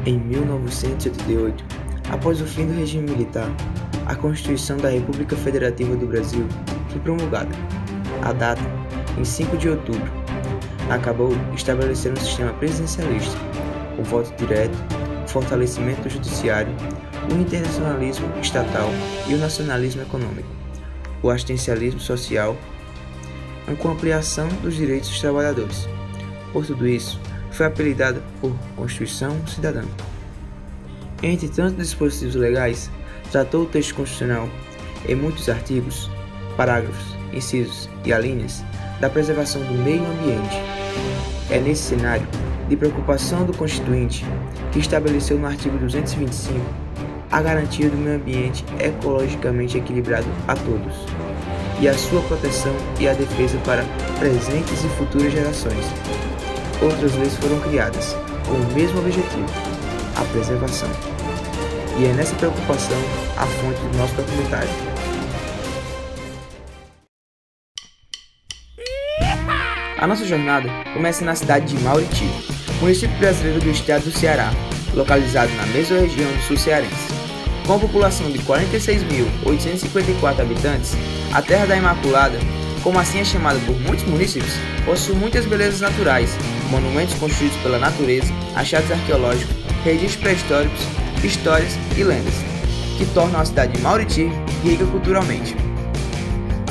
Em 1988, após o fim do regime militar, a Constituição da República Federativa do Brasil foi promulgada. A data, em 5 de outubro, acabou estabelecendo um sistema presidencialista, o voto direto, o fortalecimento do judiciário, o internacionalismo estatal e o nacionalismo econômico, o assistencialismo social, com a ampliação dos direitos dos trabalhadores. Por tudo isso, foi apelidada por Constituição Cidadã. Entre tantos dispositivos legais, tratou o texto constitucional, em muitos artigos, parágrafos, incisos e alíneas, da preservação do meio ambiente. É nesse cenário de preocupação do Constituinte que estabeleceu no artigo 225 a garantia do meio ambiente ecologicamente equilibrado a todos, e a sua proteção e a defesa para presentes e futuras gerações. Outras leis foram criadas com o mesmo objetivo, a preservação. E é nessa preocupação a fonte do nosso documentário. A nossa jornada começa na cidade de Mauriti, município brasileiro do estado do Ceará, localizado na mesorregião do sul cearense. Com a população de 46.854 habitantes, a Terra da Imaculada, como assim é chamada por muitos munícipes, possui muitas belezas naturais, monumentos construídos pela natureza, achados arqueológicos, registros pré-históricos, histórias e lendas, que tornam a cidade de Mauriti rica culturalmente.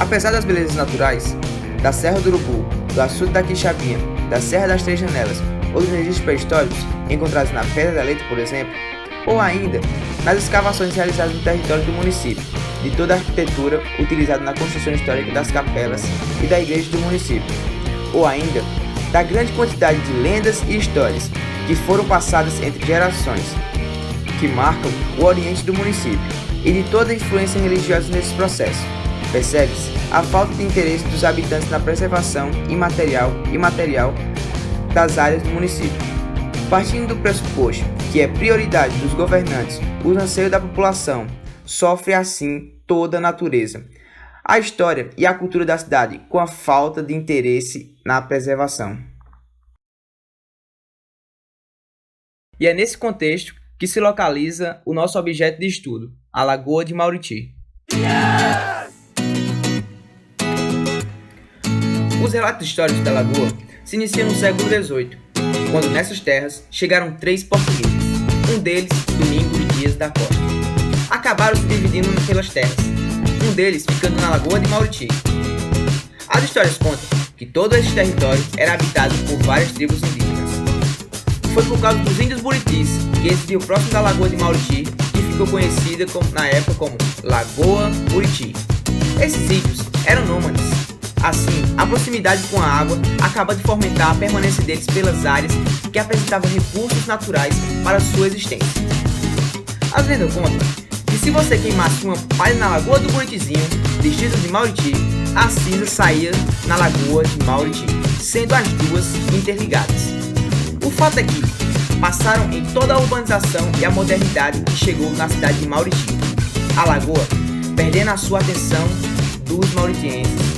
Apesar das belezas naturais, da Serra do Urubu, do açude da Quixabinha, da Serra das Três Janelas ou dos registros pré-históricos encontrados na Pedra da Letra, por exemplo, ou ainda nas escavações realizadas no território do município, de toda a arquitetura utilizada na construção histórica das capelas e da igreja do município, ou ainda da grande quantidade de lendas e histórias que foram passadas entre gerações, que marcam o oriente do município, e de toda a influência religiosa nesse processo. Percebe-se a falta de interesse dos habitantes na preservação imaterial e material das áreas do município. Partindo do pressuposto que é prioridade dos governantes o anseio da população, sofre assim toda a natureza, a história e a cultura da cidade com a falta de interesse na preservação. E é nesse contexto que se localiza o nosso objeto de estudo, a Lagoa de Mauriti. Os relatos históricos da lagoa se iniciam no século XVIII, quando nessas terras chegaram 3 portugueses, um deles, Domingos Dias da Costa. Acabaram se dividindo pelas terras, um deles ficando na Lagoa de Mauriti. As histórias contam que todo esse território era habitado por várias tribos indígenas. Foi por causa dos índios buritis que eles viviam próximo da Lagoa de Mauriti, que ficou conhecida na época como Lagoa Buriti. Esses índios eram nômades. Assim, a proximidade com a água acaba de fomentar a permanência deles pelas áreas que apresentavam recursos naturais para sua existência. As lendas contam que se você queimasse uma palha na Lagoa do Buritizinho, distrito de Mauriti, a cinza saía na Lagoa de Mauriti, sendo as duas interligadas. O fato é que passaram em toda a urbanização e a modernidade que chegou na cidade de Mauriti. A lagoa, perdendo a sua atenção dos mauritienses,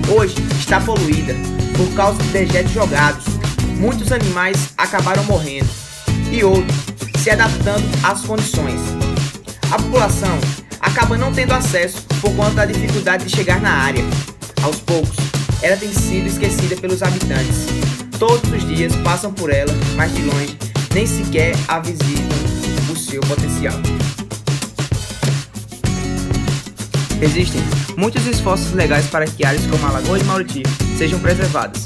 hoje está poluída por causa de dejetos jogados. Muitos animais acabaram morrendo e outros se adaptando às condições. A população acaba não tendo acesso por conta da dificuldade de chegar na área. Aos poucos, ela tem sido esquecida pelos habitantes. Todos os dias passam por ela, mas de longe nem sequer a visitam o seu potencial. Existem muitos esforços legais para que áreas como a Lagoa de Mauriti sejam preservadas.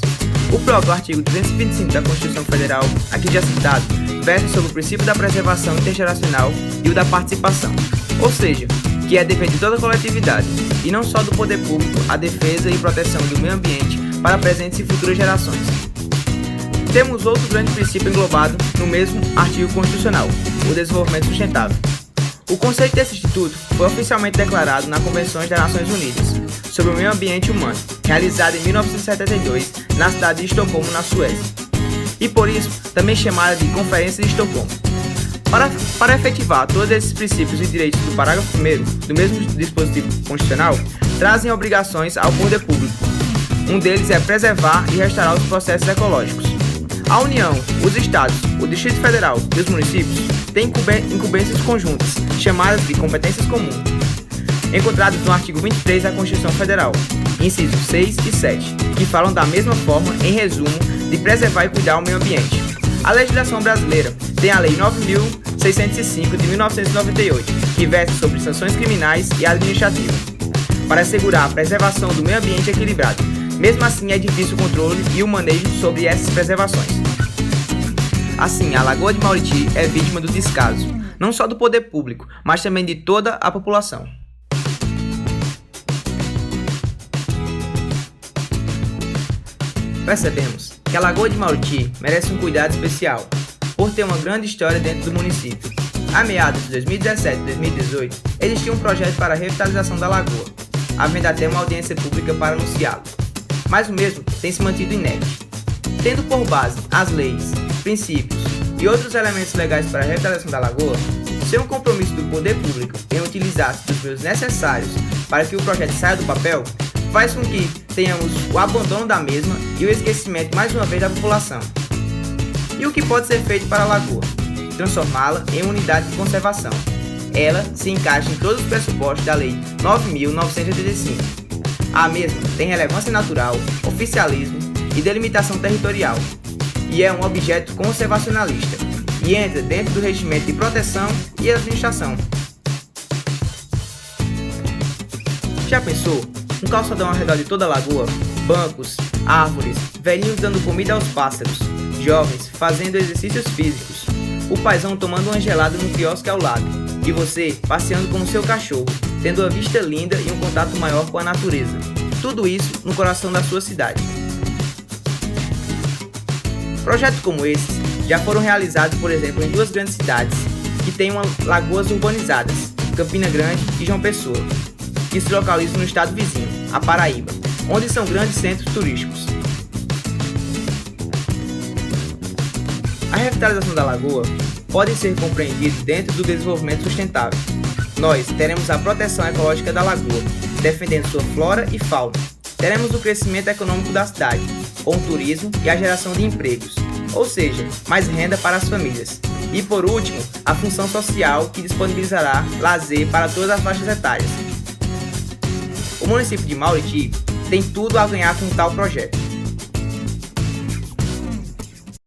O próprio artigo 225 da Constituição Federal, aqui já citado, versa sobre o princípio da preservação intergeracional e o da participação, ou seja, que é dever de toda a coletividade, e não só do poder público, a defesa e proteção do meio ambiente para presentes e futuras gerações. Temos outro grande princípio englobado no mesmo artigo constitucional, o desenvolvimento sustentável. O conceito desse instituto foi oficialmente declarado na Convenção das Nações Unidas sobre o Meio Ambiente Humano, realizada em 1972 na cidade de Estocolmo, na Suécia, e por isso também chamada de Conferência de Estocolmo. Para efetivar todos esses princípios e direitos do parágrafo 1º do mesmo dispositivo constitucional, trazem obrigações ao poder público. Um deles é preservar e restaurar os processos ecológicos. A União, os Estados, o Distrito Federal e os municípios têm incumbências conjuntas, chamadas de competências comuns, encontradas no artigo 23 da Constituição Federal, incisos 6 e 7, que falam da mesma forma, em resumo, de preservar e cuidar do meio ambiente. A legislação brasileira tem a Lei 9.605 de 1998, que versa sobre sanções criminais e administrativas, para assegurar a preservação do meio ambiente equilibrado. Mesmo assim, é difícil o controle e o manejo sobre essas preservações. Assim, a Lagoa de Mauriti é vítima do descaso, não só do poder público, mas também de toda a população. Percebemos que a Lagoa de Mauriti merece um cuidado especial, por ter uma grande história dentro do município. A meados de 2017 e 2018, existia um projeto para a revitalização da lagoa, havendo até uma audiência pública para anunciá-lo, mas o mesmo tem se mantido inerte. Tendo por base as leis, princípios e outros elementos legais para a revitalização da lagoa, sem um compromisso do poder público em utilizar-se dos meios necessários para que o projeto saia do papel, faz com que tenhamos o abandono da mesma e o esquecimento mais uma vez da população. E o que pode ser feito para a lagoa? Transformá-la em unidade de conservação. Ela se encaixa em todos os pressupostos da Lei 9.985. A mesma tem relevância natural, oficialismo e delimitação territorial, e é um objeto conservacionalista, e entra dentro do regimento de proteção e administração. Já pensou? Um calçadão ao redor de toda a lagoa, bancos, árvores, velhinhos dando comida aos pássaros, jovens fazendo exercícios físicos, o paizão tomando uma gelada no quiosque ao lado, e você passeando com o seu cachorro, tendo uma vista linda e um contato maior com a natureza. Tudo isso no coração da sua cidade. Projetos como esses já foram realizados, por exemplo, em duas grandes cidades que têm lagoas urbanizadas, Campina Grande e João Pessoa, que se localizam no estado vizinho, a Paraíba, onde são grandes centros turísticos. A revitalização da lagoa pode ser compreendida dentro do desenvolvimento sustentável. Nós teremos a proteção ecológica da lagoa, defendendo sua flora e fauna. Teremos o crescimento econômico da cidade, com o turismo e a geração de empregos, ou seja, mais renda para as famílias. E por último, a função social que disponibilizará lazer para todas as faixas etárias. O município de Mauriti tem tudo a ganhar com tal projeto.